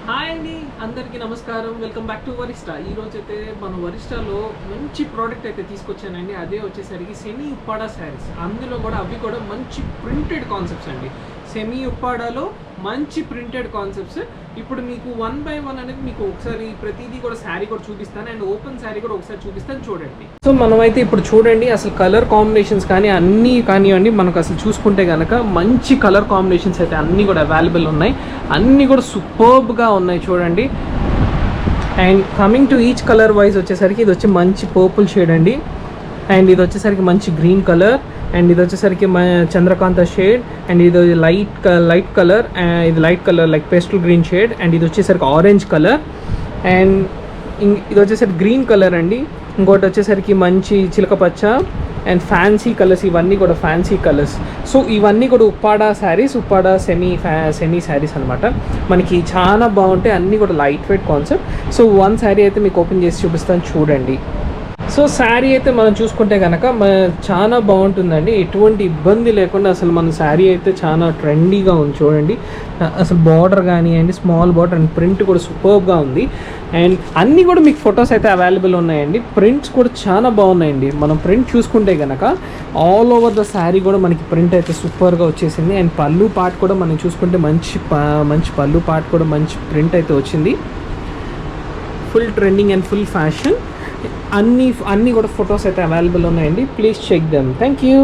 Hi అండి, అందరికీ నమస్కారం. Welcome back to Varista. ఈరోజు అయితే మన వరిస్టాలో మంచి ప్రోడక్ట్ అయితే తీసుకొచ్చానండి. అదే వచ్చేసరికి సెమీ ఉప్పాడా శారీస్. అందులో కూడా అవి కూడా మంచి ప్రింటెడ్ కాన్సెప్ట్స్ అండి. సెమీ ఉప్పాడాలో మంచి ప్రింటెడ్ కాన్సెప్ట్స్. ఇప్పుడు మీకు 1 by 1 అనేది మీకు ఒకసారి ప్రతిదీ కూడా శారీ కూడా చూపిస్తాను అండ్ ఓపెన్ శారీ కూడా ఒకసారి చూపిస్తాను, చూడండి. సో మనమైతే ఇప్పుడు చూడండి అసలు కలర్ కాంబినేషన్స్ కానీ అన్నీ కానివ్వండి, మనకు అసలు చూసుకుంటే కనుక మంచి కలర్ కాంబినేషన్స్ అయితే అన్నీ కూడా అవైలబుల్ ఉన్నాయి. అన్నీ కూడా సూపర్బ్గా ఉన్నాయి చూడండి. And coming to each colour wise వచ్చేసరికి ఇది వచ్చి మంచి పర్పుల్ షేడ్ అండి, అండ్ ఇది వచ్చేసరికి మంచి గ్రీన్ కలర్, అండ్ ఇది వచ్చేసరికి చంద్రకాంత షేడ్, అండ్ ఇది లైట్ కలర్, ఇది light colour like pastel green shade, and ఇది వచ్చేసరికి ఆరెంజ్ కలర్, అండ్ ఇది వచ్చేసరికి గ్రీన్ కలర్ అండి. ఇంకోటి వచ్చేసరికి మంచి చిలక పచ్చ అండ్ ఫ్యాన్సీ కలర్స్. ఇవన్నీ కూడా ఫ్యాన్సీ కలర్స్. సో ఇవన్నీ కూడా ఉప్పాడా శారీస్, ఉప్పాడా సెమీ శారీస్ అనమాట. మనకి చాలా బాగుంటాయి, అన్నీ కూడా light weight concept. So one sari అయితే మీకు ఓపెన్ చేసి చూపిస్తాను, చూడండి. సో శారీ అయితే మనం చూసుకుంటే కనుక చాలా బాగుంటుందండి, ఎటువంటి ఇబ్బంది లేకుండా. అసలు మన శారీ అయితే చాలా ట్రెండీగా ఉంది చూడండి. అసలు బార్డర్ కానివ్వండి, స్మాల్ బార్డర్ అండ్ ప్రింట్ కూడా సూపర్గా ఉంది. అండ్ అన్నీ కూడా మీకు ఫొటోస్ అయితే అవైలబుల్ ఉన్నాయండి. ప్రింట్స్ కూడా చాలా బాగున్నాయండి. మనం ప్రింట్ చూసుకుంటే కనుక ఆల్ ఓవర్ ద శారీ కూడా మనకి ప్రింట్ అయితే సూపర్గా వచ్చేసింది. అండ్ పళ్ళు పార్ట్ కూడా మనం చూసుకుంటే మంచి పళ్ళు పార్ట్ కూడా మంచి ప్రింట్ అయితే వచ్చింది. Full trending and full fashion. అన్నీ కూడా ఫొటోస్ అయితే అవైలబుల్ ఉన్నాయండి. Please check them. Thank you.